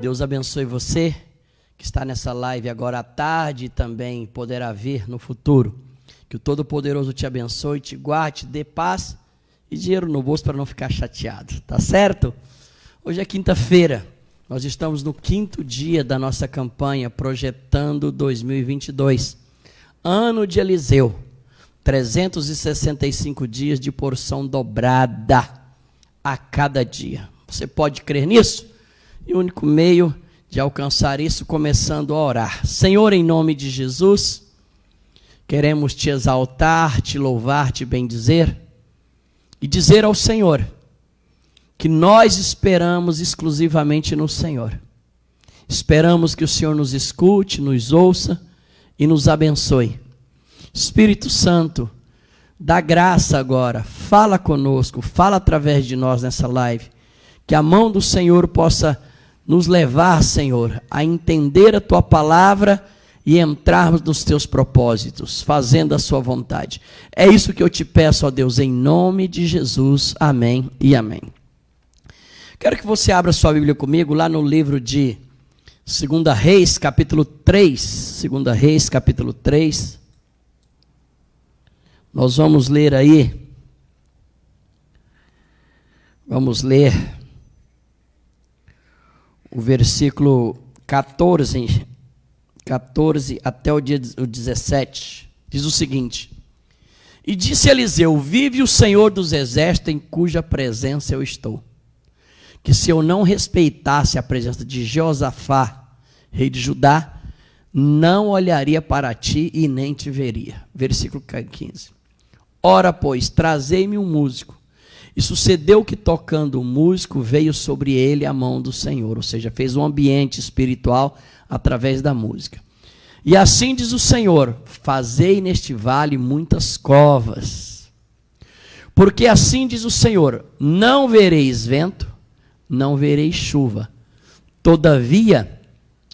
Deus abençoe você que está nessa live agora à tarde e também poderá vir no futuro. Que o Todo-Poderoso te abençoe, te guarde, te dê paz e dinheiro no bolso para não ficar chateado, tá certo? Hoje é quinta-feira, nós estamos no 5º dia da nossa campanha Projetando 2022. Ano de Eliseu, 365 dias de porção dobrada a cada dia. Você pode crer nisso? E o único meio de alcançar isso, começando a orar. Senhor, em nome de Jesus, queremos te exaltar, te louvar, te bendizer e dizer ao Senhor que nós esperamos exclusivamente no Senhor. Esperamos que o Senhor nos escute, nos ouça e nos abençoe. Espírito Santo, dá graça agora, fala conosco, fala através de nós nessa live, que a mão do Senhor possa nos levar, Senhor, a entender a Tua palavra e entrarmos nos Teus propósitos, fazendo a Sua vontade. É isso que eu te peço, ó Deus, em nome de Jesus. Amém e amém. Quero que você abra sua Bíblia comigo lá no livro de 2 Reis, capítulo 3. 2 Reis, capítulo 3. Nós vamos ler aí. Vamos ler o versículo 14 até o 17. Diz o seguinte: E disse Eliseu: Vive o Senhor dos exércitos, em cuja presença eu estou, que se eu não respeitasse a presença de Jeosafá, rei de Judá, não olharia para ti e nem te veria. Versículo 15. Ora, pois, trazei-me um músico. E sucedeu que, tocando o músico, veio sobre ele a mão do Senhor. Ou seja, fez um ambiente espiritual através da música. E assim diz o Senhor: Fazei neste vale muitas covas. Porque assim diz o Senhor: Não vereis vento, não vereis chuva. Todavia,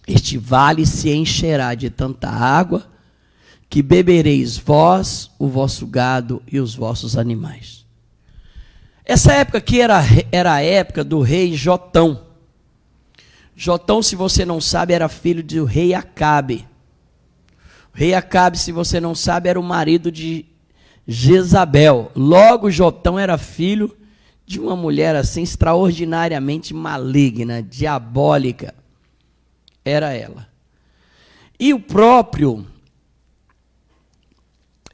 este vale se encherá de tanta água, que bebereis vós, o vosso gado e os vossos animais. Essa época aqui era a época do rei Jotão. Jotão, se você não sabe, era filho do rei Acabe. O rei Acabe, se você não sabe, era o marido de Jezabel. Logo, Jotão era filho de uma mulher assim extraordinariamente maligna, diabólica. Era ela. E o próprio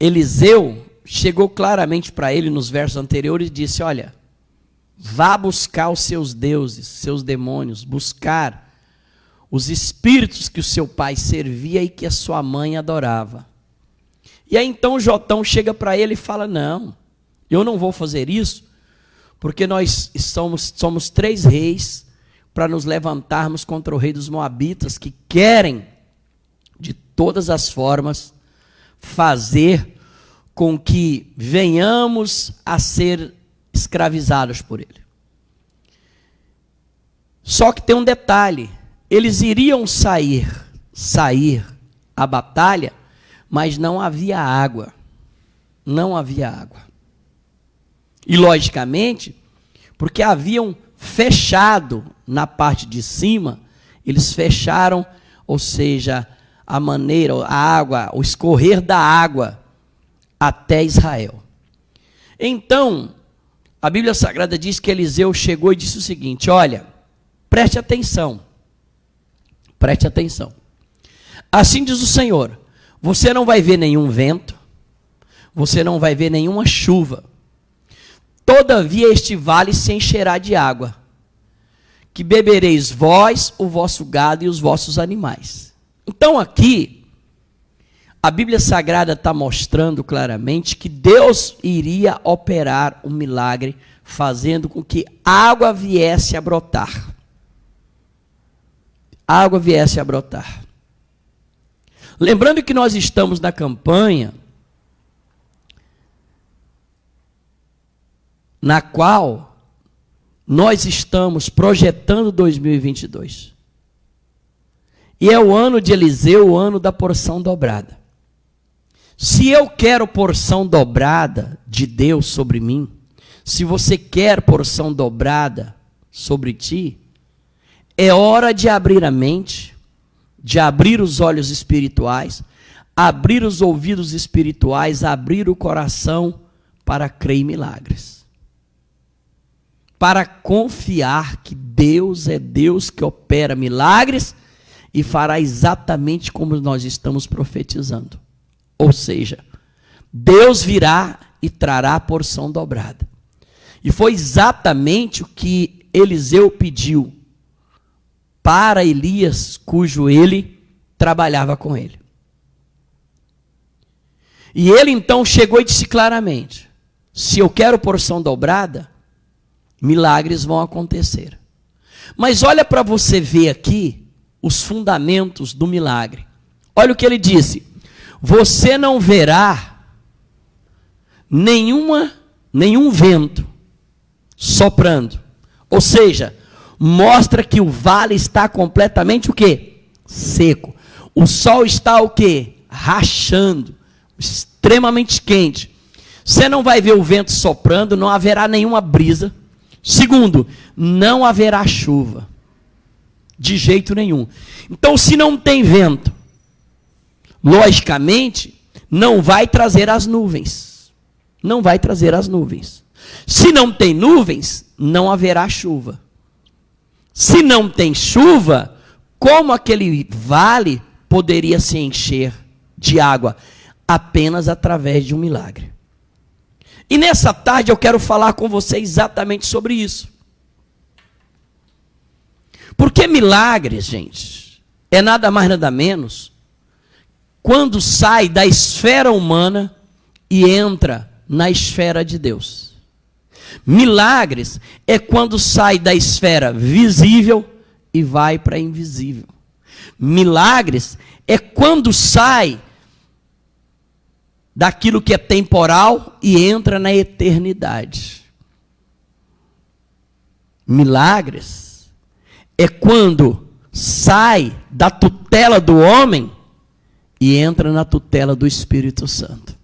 Eliseu chegou claramente para ele nos versos anteriores e disse: olha, vá buscar os seus deuses, seus demônios, buscar os espíritos que o seu pai servia e que a sua mãe adorava. E aí então Jotão chega para ele e fala: não, eu não vou fazer isso, porque nós somos 3 reis para nos levantarmos contra o rei dos Moabitas, que querem de todas as formas fazer com que venhamos a ser escravizados por ele. Só que tem um detalhe: eles iriam sair à batalha, mas não havia água. Não havia água. E logicamente, porque haviam fechado na parte de cima, eles fecharam, ou seja, a maneira, a água, o escorrer da água até Israel. Então, a Bíblia Sagrada diz que Eliseu chegou e disse o seguinte: olha, preste atenção, assim diz o Senhor, você não vai ver nenhum vento, você não vai ver nenhuma chuva, todavia este vale se encherá de água, que bebereis vós, o vosso gado e os vossos animais. Então aqui, a Bíblia Sagrada está mostrando claramente que Deus iria operar um milagre, fazendo com que água viesse a brotar. Água viesse a brotar. Lembrando que nós estamos na campanha na qual nós estamos projetando 2022. E é o ano de Eliseu, o ano da porção dobrada. Se eu quero porção dobrada de Deus sobre mim, se você quer porção dobrada sobre ti, é hora de abrir a mente, de abrir os olhos espirituais, abrir os ouvidos espirituais, abrir o coração para crer em milagres. Para confiar que Deus é Deus que opera milagres e fará exatamente como nós estamos profetizando. Ou seja, Deus virá e trará a porção dobrada. E foi exatamente o que Eliseu pediu para Elias, cujo ele trabalhava com ele. E ele então chegou e disse claramente: se eu quero porção dobrada, milagres vão acontecer. Mas olha para você ver aqui os fundamentos do milagre. Olha o que ele disse: você não verá nenhum vento soprando. Ou seja, mostra que o vale está completamente o quê? Seco. O sol está o quê? Rachando, extremamente quente. Você não vai ver o vento soprando, não haverá nenhuma brisa. Segundo, não haverá chuva. De jeito nenhum. Então, se não tem vento, logicamente, não vai trazer as nuvens. Não vai trazer as nuvens. Se não tem nuvens, não haverá chuva. Se não tem chuva, como aquele vale poderia se encher de água? Apenas através de um milagre. E nessa tarde eu quero falar com você exatamente sobre isso. Porque milagres, gente, é nada mais nada menos quando sai da esfera humana e entra na esfera de Deus. Milagres é quando sai da esfera visível e vai para a invisível. Milagres é quando sai daquilo que é temporal e entra na eternidade. Milagres é quando sai da tutela do homem e entra na tutela do Espírito Santo.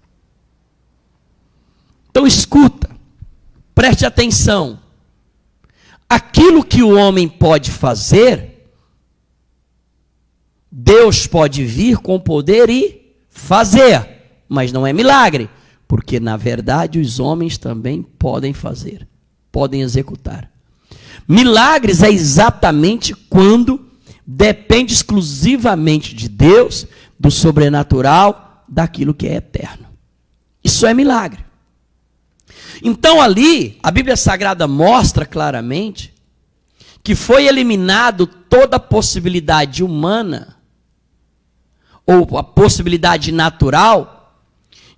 Então escuta, preste atenção. Aquilo que o homem pode fazer, Deus pode vir com poder e fazer. Mas não é milagre, porque na verdade os homens também podem fazer, podem executar. Milagres é exatamente quando depende exclusivamente de Deus, do sobrenatural, daquilo que é eterno. Isso é milagre. Então ali, a Bíblia Sagrada mostra claramente que foi eliminado toda a possibilidade humana, ou a possibilidade natural,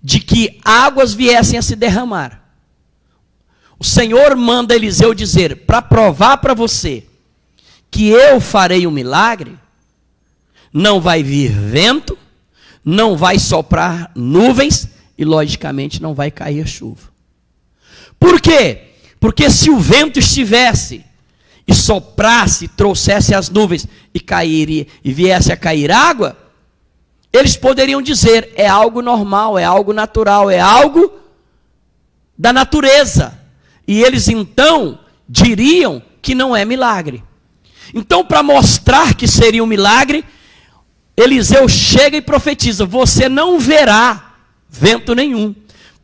de que águas viessem a se derramar. O Senhor manda Eliseu dizer, para provar para você que eu farei um milagre, não vai vir vento, não vai soprar nuvens e logicamente não vai cair chuva. Por quê? Porque se o vento estivesse e soprasse, trouxesse as nuvens e viesse a cair água, eles poderiam dizer, é algo normal, é algo natural, é algo da natureza. E eles então diriam que não é milagre. Então, para mostrar que seria um milagre, Eliseu chega e profetiza, você não verá vento nenhum.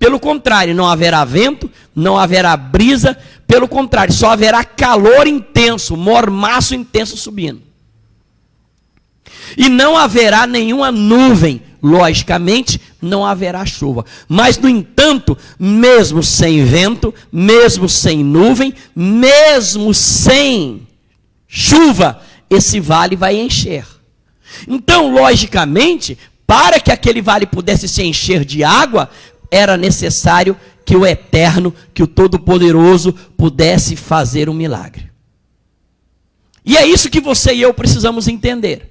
Pelo contrário, não haverá vento, não haverá brisa, pelo contrário, só haverá calor intenso, mormaço intenso subindo. E não haverá nenhuma nuvem, logicamente, não haverá chuva. Mas, no entanto, mesmo sem vento, mesmo sem nuvem, mesmo sem chuva, esse vale vai encher. Então, logicamente, para que aquele vale pudesse se encher de água, era necessário que o Eterno, que o Todo-Poderoso, pudesse fazer um milagre. E é isso que você e eu precisamos entender.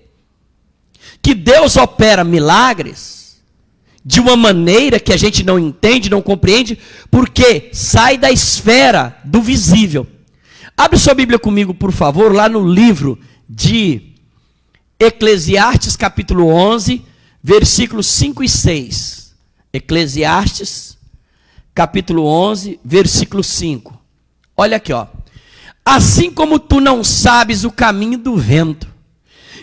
Que Deus opera milagres de uma maneira que a gente não entende, não compreende, porque sai da esfera do visível. Abre sua Bíblia comigo, por favor, lá no livro de Eclesiastes, capítulo 11, versículos 5 e 6. Eclesiastes, capítulo 11, versículo 5. Olha aqui, ó. Assim como tu não sabes o caminho do vento,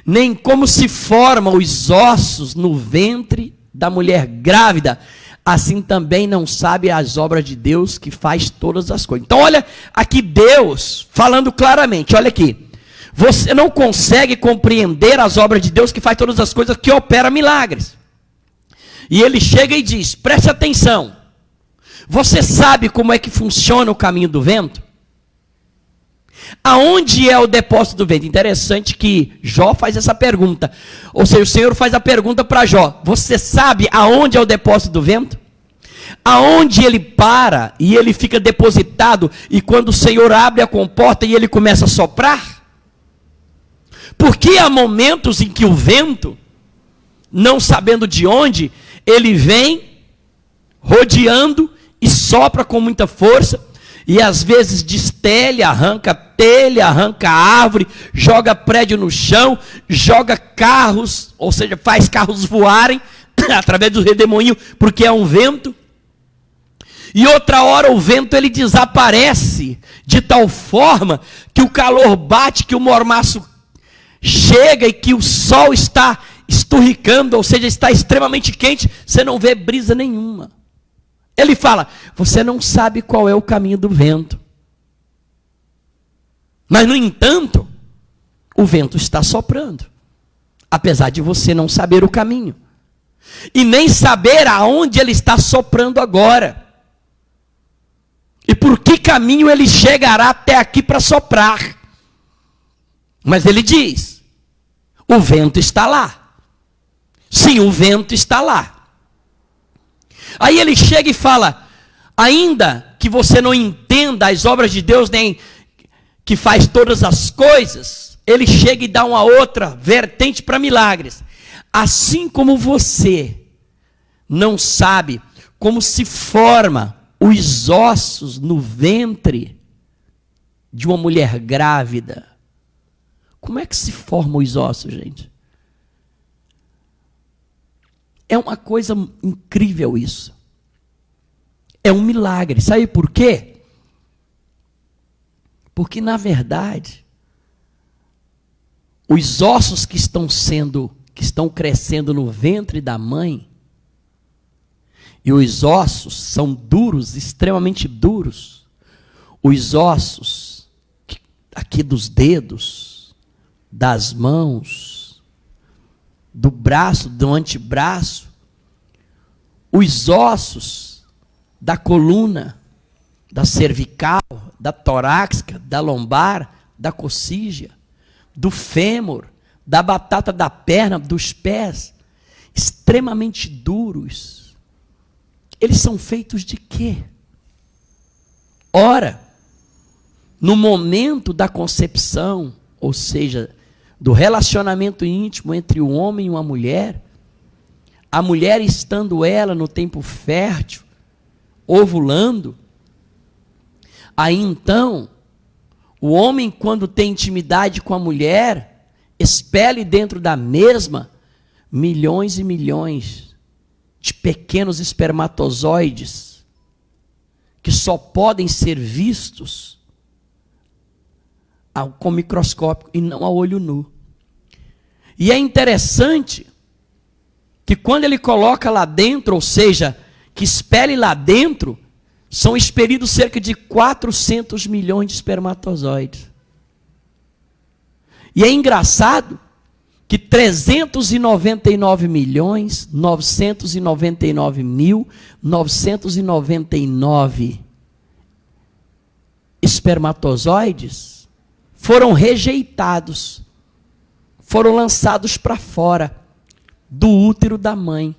nem como se formam os ossos no ventre da mulher grávida, assim também não sabe as obras de Deus que faz todas as coisas. Então olha aqui Deus falando claramente, olha aqui. Você não consegue compreender as obras de Deus que faz todas as coisas, que opera milagres. E ele chega e diz, preste atenção. Você sabe como é que funciona o caminho do vento? Aonde é o depósito do vento? Interessante que Jó faz essa pergunta. Ou seja, o Senhor faz a pergunta para Jó. Você sabe aonde é o depósito do vento? Aonde ele para e ele fica depositado, e quando o Senhor abre a comporta e ele começa a soprar? Porque há momentos em que o vento, não sabendo de onde, ele vem rodeando e sopra com muita força, e às vezes destelha, arranca árvore, joga prédio no chão, joga carros, ou seja, faz carros voarem através do redemoinho, porque é um vento. E outra hora o vento ele desaparece de tal forma que o calor bate, que o mormaço chega e que o sol está esturricando, ou seja, está extremamente quente, você não vê brisa nenhuma. Ele fala, você não sabe qual é o caminho do vento. Mas, no entanto, o vento está soprando, apesar de você não saber o caminho, e nem saber aonde ele está soprando agora, e por que caminho ele chegará até aqui para soprar. Mas ele diz, o vento está lá. Sim, o vento está lá. Aí ele chega e fala, ainda que você não entenda as obras de Deus, nem que faz todas as coisas, ele chega e dá uma outra vertente para milagres. Assim como você não sabe como se forma os ossos no ventre de uma mulher grávida. Como é que se formam os ossos, gente? É uma coisa incrível isso. É um milagre. Sabe por quê? Porque, na verdade, os ossos que estão crescendo no ventre da mãe, e os ossos são duros, extremamente duros. Os ossos aqui dos dedos, das mãos, do braço, do antebraço, os ossos da coluna, da cervical, da torácica, da lombar, da coxígea, do fêmur, da batata da perna, dos pés, extremamente duros. Eles são feitos de quê? Ora, no momento da concepção, ou seja, do relacionamento íntimo entre o homem e uma mulher, a mulher estando ela no tempo fértil, ovulando, aí então, o homem quando tem intimidade com a mulher, expele dentro da mesma milhões e milhões de pequenos espermatozoides que só podem ser vistos com microscópio e não a olho nu. E é interessante que quando ele coloca lá dentro, ou seja, que expele lá dentro, são expelidos cerca de 400 milhões de espermatozoides. E é engraçado que 399.999.999 espermatozoides foram rejeitados, foram lançados para fora do útero da mãe.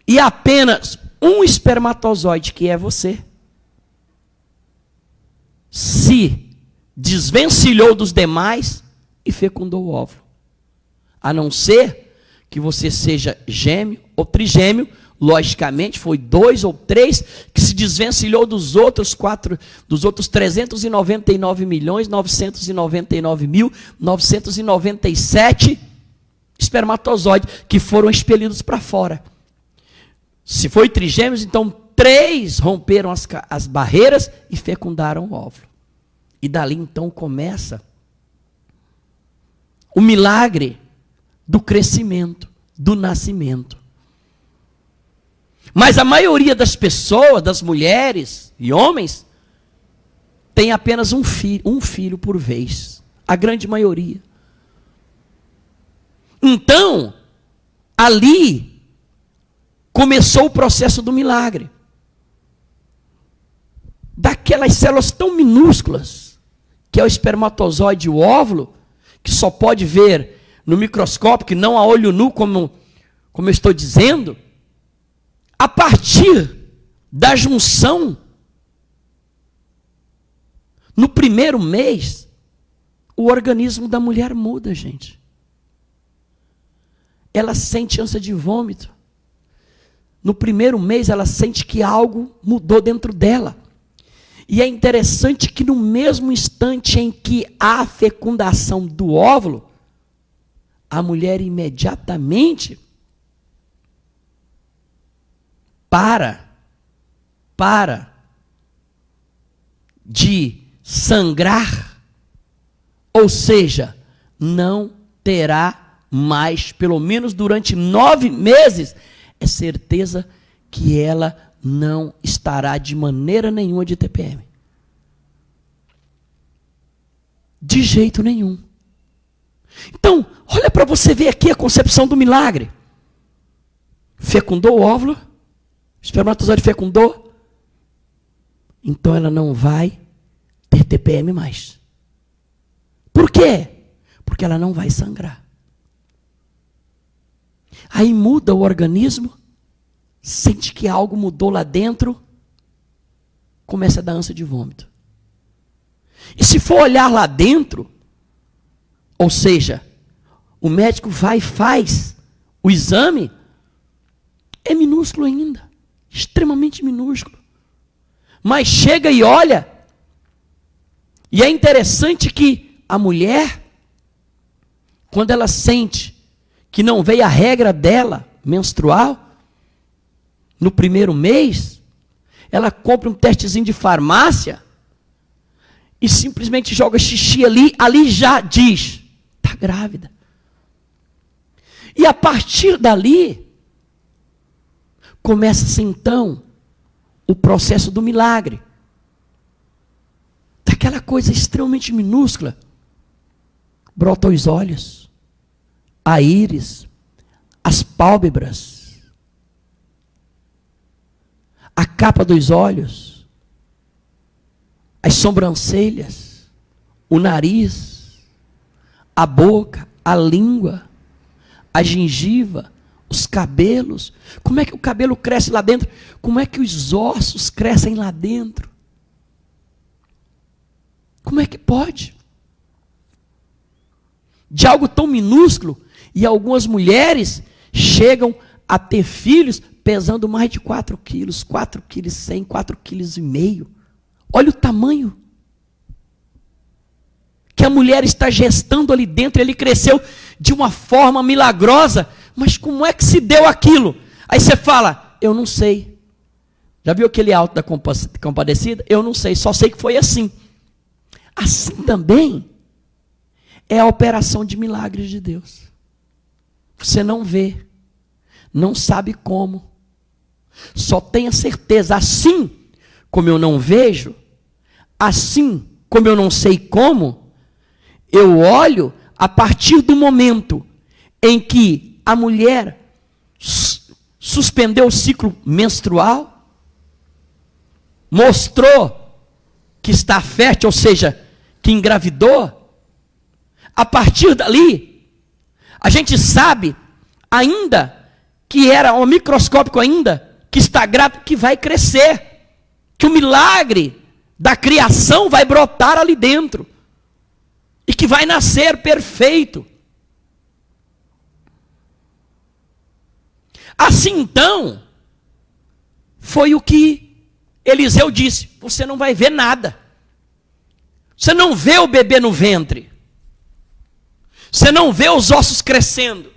E apenas um espermatozoide, que é você, se desvencilhou dos demais e fecundou o óvulo. A não ser que você seja gêmeo ou trigêmeo, logicamente foi 2 ou 3 que se desvencilhou dos outros 399.999.997 espermatozoides que foram expelidos para fora. Se foi trigêmeos, então 3 romperam as barreiras e fecundaram o óvulo. E dali então começa o milagre do crescimento, do nascimento. Mas a maioria das pessoas, das mulheres e homens, tem apenas um filho por vez. A grande maioria. Então, ali começou o processo do milagre. Daquelas células tão minúsculas, que é o espermatozoide e o óvulo, que só pode ver no microscópio, que não a olho nu, como eu estou dizendo, a partir da junção, no primeiro mês, o organismo da mulher muda, gente. Ela sente ânsia de vômito. No primeiro mês, ela sente que algo mudou dentro dela. E é interessante que no mesmo instante em que há a fecundação do óvulo, a mulher imediatamente para de sangrar, ou seja, não terá mais, pelo menos durante 9 meses, é certeza que ela não estará de maneira nenhuma de TPM. De jeito nenhum. Então, olha para você ver aqui a concepção do milagre. Fecundou o óvulo, o espermatozoide fecundou, então ela não vai ter TPM mais. Por quê? Porque ela não vai sangrar. Aí muda o organismo, sente que algo mudou lá dentro, começa a dar ânsia de vômito. E se for olhar lá dentro, ou seja, o médico vai e faz o exame, é minúsculo ainda, extremamente minúsculo. Mas chega e olha, e é interessante que a mulher, quando ela sente que não veio a regra dela, menstrual, no primeiro mês, ela compra um testezinho de farmácia e simplesmente joga xixi ali já diz, está grávida. E a partir dali, começa-se então o processo do milagre. Daquela coisa extremamente minúscula, brota os olhos, a íris, as pálpebras, a capa dos olhos, as sobrancelhas, o nariz, a boca, a língua, a gengiva, os cabelos. Como é que o cabelo cresce lá dentro? Como é que os ossos crescem lá dentro? Como é que pode? De algo tão minúsculo, e algumas mulheres chegam a ter filhos pesando mais de 4 quilos, 4 quilos 100, 4 quilos e meio. Olha o tamanho que a mulher está gestando ali dentro. Ele cresceu de uma forma milagrosa, mas como é que se deu aquilo? Aí você fala, eu não sei. Já viu aquele Alto da Compadecida? Eu não sei, só sei que foi assim. Assim também é a operação de milagres de Deus. Você não vê, não sabe como, só tenha certeza, assim como eu não vejo, assim como eu não sei como, eu olho a partir do momento em que a mulher suspendeu o ciclo menstrual, mostrou que está fértil, ou seja, que engravidou. A partir dali, a gente sabe ainda que era um microscópico ainda, que está grávida, que vai crescer, que o milagre da criação vai brotar ali dentro, e que vai nascer perfeito. Assim então, foi o que Eliseu disse, você não vai ver nada, você não vê o bebê no ventre, você não vê os ossos crescendo,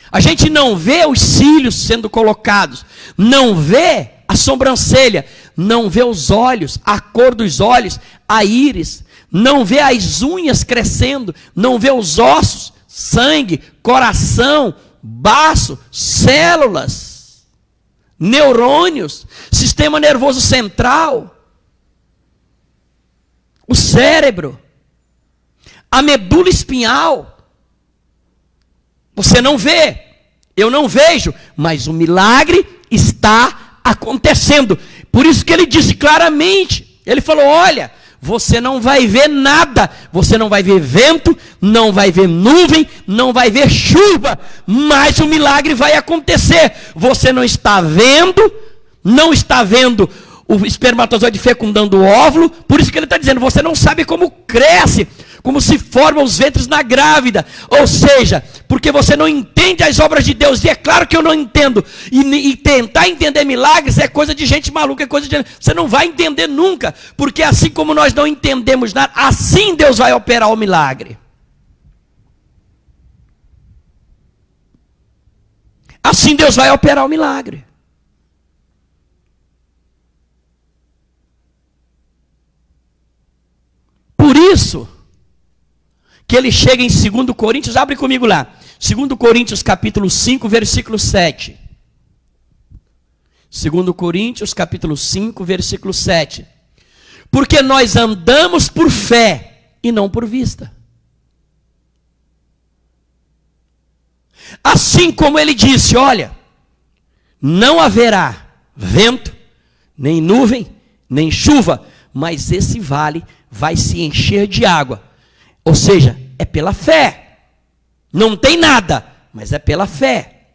a gente não vê os cílios sendo colocados, não vê a sobrancelha, não vê os olhos, a cor dos olhos, a íris, não vê as unhas crescendo, não vê os ossos, sangue, coração, baço, células, neurônios, sistema nervoso central, o cérebro, a medula espinhal. Você não vê, eu não vejo, mas o milagre está acontecendo. Por isso que ele disse claramente, ele falou, olha, você não vai ver nada, você não vai ver vento, não vai ver nuvem, não vai ver chuva, mas o milagre vai acontecer. Você não está vendo o espermatozoide fecundando o óvulo, por isso que ele está dizendo, você não sabe como cresce, como se formam os ventres na grávida, ou seja, porque você não entende as obras de Deus, e é claro que eu não entendo, e tentar entender milagres é coisa de gente maluca, é coisa de... Você não vai entender nunca, porque assim como nós não entendemos nada, assim Deus vai operar o milagre. Assim Deus vai operar o milagre. Por isso que ele chega em 2 Coríntios, abre comigo lá, 2 Coríntios capítulo 5, versículo 7. 2 Coríntios capítulo 5, versículo 7. Porque nós andamos por fé e não por vista. Assim como ele disse, olha, não haverá vento, nem nuvem, nem chuva, mas esse vale vai se encher de água. Ou seja, é pela fé. Não tem nada, mas é pela fé.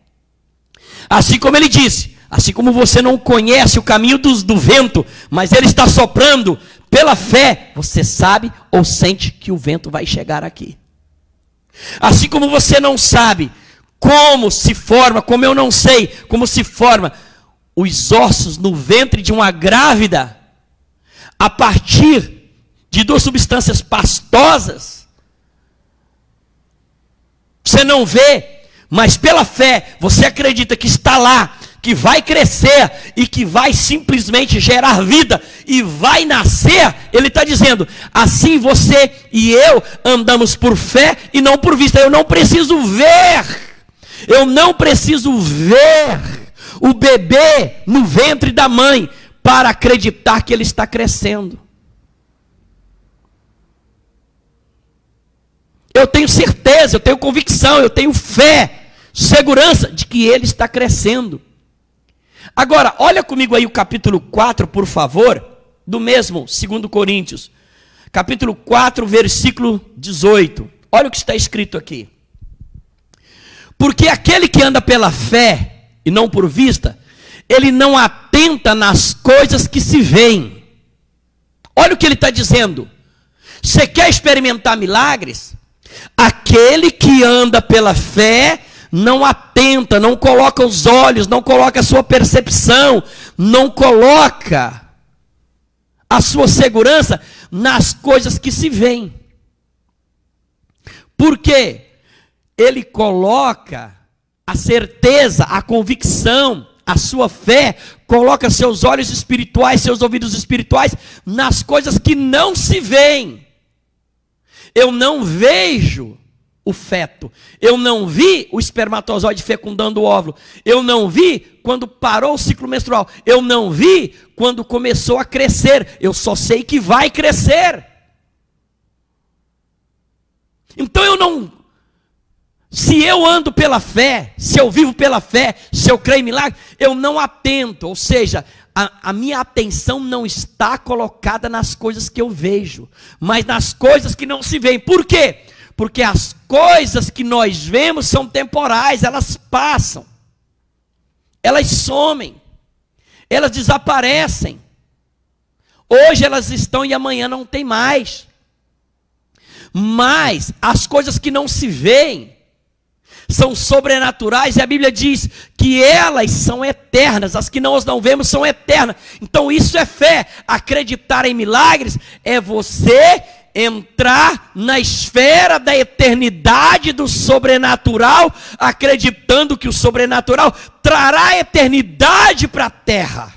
Assim como ele disse, assim como você não conhece o caminho do vento, mas ele está soprando, pela fé, você sabe ou sente que o vento vai chegar aqui. Assim como você não sabe como se forma, como eu não sei como se forma os ossos no ventre de uma grávida, a partir de duas substâncias pastosas, você não vê, mas pela fé, você acredita que está lá, que vai crescer e que vai simplesmente gerar vida e vai nascer. Ele está dizendo, assim você e eu andamos por fé e não por vista. Eu não preciso ver o bebê no ventre da mãe para acreditar que ele está crescendo. Eu tenho certeza, eu tenho convicção, eu tenho fé, segurança de que ele está crescendo. Agora, olha comigo aí o capítulo 4, por favor, do mesmo 2 Coríntios. Capítulo 4, versículo 18. Olha o que está escrito aqui. Porque aquele que anda pela fé e não por vista, ele não atenta nas coisas que se veem. Olha o que ele está dizendo. Você quer experimentar milagres? Aquele que anda pela fé não atenta, não coloca os olhos, não coloca a sua percepção, não coloca a sua segurança nas coisas que se veem. Por quê? Ele coloca a certeza, a convicção, a sua fé, coloca seus olhos espirituais, seus ouvidos espirituais nas coisas que não se veem. Eu não vejo o feto, eu não vi o espermatozoide fecundando o óvulo, eu não vi quando parou o ciclo menstrual, eu não vi quando começou a crescer, eu só sei que vai crescer. Então se eu ando pela fé, se eu vivo pela fé, se eu creio em milagre, eu não atento, ou seja, a minha atenção não está colocada nas coisas que eu vejo, mas nas coisas que não se veem. Por quê? Porque as coisas que nós vemos são temporais, elas passam, elas somem, elas desaparecem. Hoje elas estão e amanhã não tem mais. Mas as coisas que não se veem são sobrenaturais, e a Bíblia diz que elas são eternas, as que nós não vemos são eternas. Então isso é fé. Acreditar em milagres é você entrar na esfera da eternidade do sobrenatural, acreditando que o sobrenatural trará a eternidade para a terra.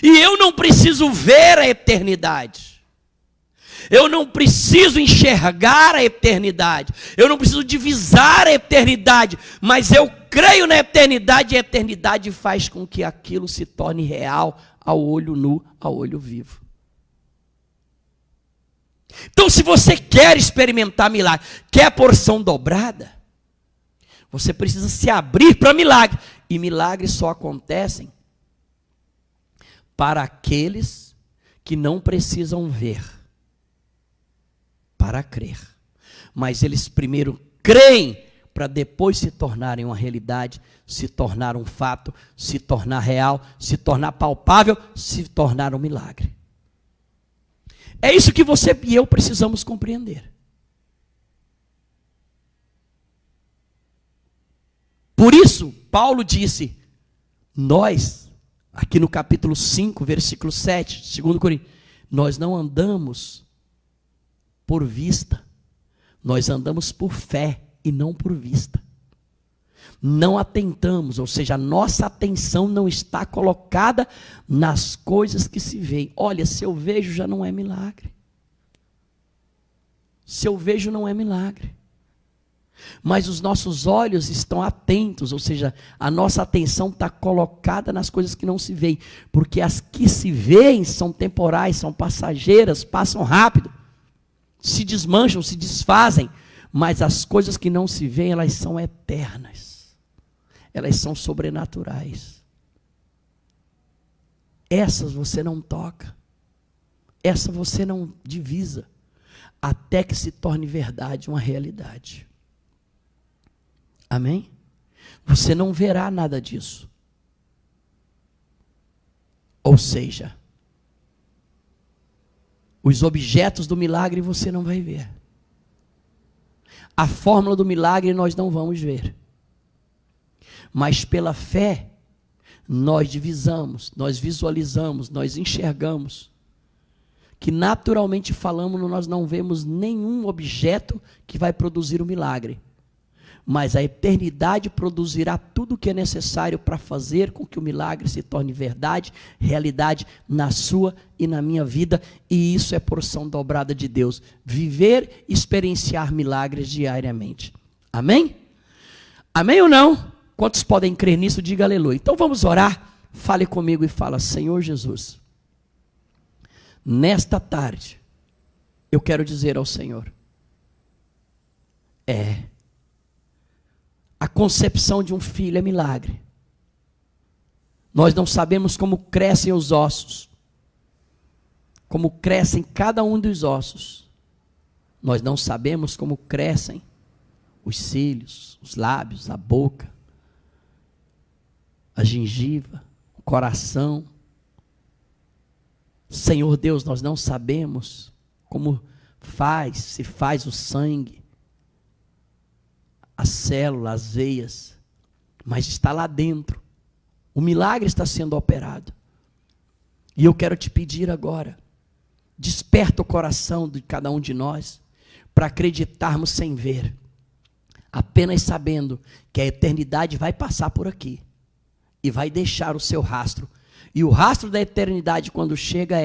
E eu não preciso ver a eternidade. Eu não preciso enxergar a eternidade. Eu não preciso divisar a eternidade. Mas eu creio na eternidade, e a eternidade faz com que aquilo se torne real ao olho nu, ao olho vivo. Então, se você quer experimentar milagre, quer porção dobrada, você precisa se abrir para milagre. E milagres só acontecem para aqueles que não precisam ver para crer. Mas eles primeiro creem para depois se tornarem uma realidade, se tornar um fato, se tornar real, se tornar palpável, se tornar um milagre. É isso que você e eu precisamos compreender. Por isso, Paulo disse, nós, aqui no capítulo 5, versículo 7, 2 Coríntios, nós não andamos por vista, nós andamos por fé e não por vista. Não atentamos, ou seja, a nossa atenção não está colocada nas coisas que se veem. Olha, se eu vejo já não é milagre. Se eu vejo não é milagre. Mas os nossos olhos estão atentos, ou seja, a nossa atenção está colocada nas coisas que não se veem. Porque as que se veem são temporais, são passageiras, passam rápido, se desmancham, se desfazem. Mas as coisas que não se veem, elas são eternas. Elas são sobrenaturais. Essas você não toca. Essa você não divisa. Até que se torne verdade, uma realidade. Amém? Você não verá nada disso. Ou seja, os objetos do milagre você não vai ver. A fórmula do milagre nós não vamos ver. Mas pela fé, nós divisamos, nós visualizamos, nós enxergamos, que naturalmente falando, nós não vemos nenhum objeto que vai produzir o milagre. Mas a eternidade produzirá tudo o que é necessário para fazer com que o milagre se torne verdade, realidade na sua e na minha vida. E isso é porção dobrada de Deus. Viver e experienciar milagres diariamente. Amém? Amém ou não? Quantos podem crer nisso? Diga aleluia. Então vamos orar. Fale comigo e fala, Senhor Jesus, nesta tarde, eu quero dizer ao Senhor, a concepção de um filho é milagre. Nós não sabemos como crescem os ossos, como crescem cada um dos ossos. Nós não sabemos como crescem os cílios, os lábios, a boca, a gengiva, o coração. Senhor Deus, nós não sabemos como se faz o sangue, a célula, as veias, mas está lá dentro. O milagre está sendo operado. E eu quero te pedir agora, desperta o coração de cada um de nós, para acreditarmos sem ver, apenas sabendo que a eternidade vai passar por aqui, e vai deixar o seu rastro. E o rastro da eternidade, quando chega,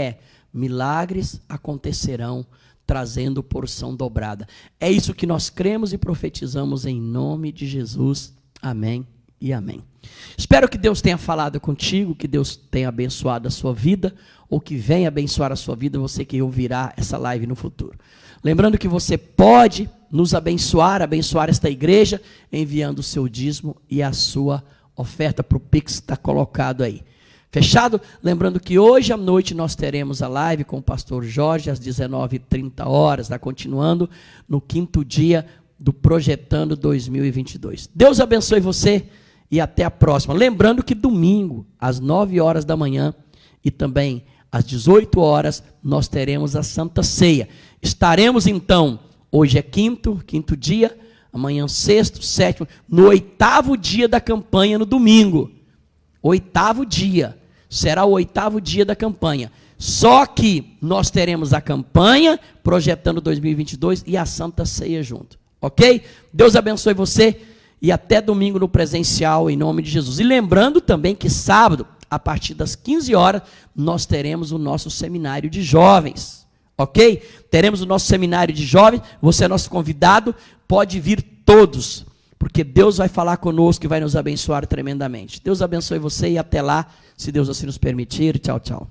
milagres acontecerão, trazendo porção dobrada. É isso que nós cremos e profetizamos em nome de Jesus. Amém e amém. Espero que Deus tenha falado contigo, que Deus tenha abençoado a sua vida, ou que venha abençoar a sua vida, você que ouvirá essa live no futuro. Lembrando que você pode nos abençoar esta igreja, enviando o seu dízimo e a sua oferta para o Pix, está colocado aí. Fechado? Lembrando que hoje à noite nós teremos a live com o pastor Jorge às 19h30, está continuando no 5º dia do Projetando 2022. Deus abençoe você e até a próxima. Lembrando que domingo, às 9h da manhã e também às 18h, nós teremos a Santa Ceia. Estaremos então, hoje é quinto dia, amanhã sexto, sétimo, no 8º dia da campanha no domingo. 8º dia. Será o 8º dia da campanha. Só que nós teremos a campanha, Projetando 2022, e a Santa Ceia junto. Ok? Deus abençoe você e até domingo no presencial, em nome de Jesus. E lembrando também que sábado, a partir das 15 horas, nós teremos o nosso seminário de jovens, ok? Teremos o nosso seminário de jovens, você é nosso convidado, pode vir todos, porque Deus vai falar conosco e vai nos abençoar tremendamente. Deus abençoe você e até lá, se Deus assim nos permitir. Tchau, tchau.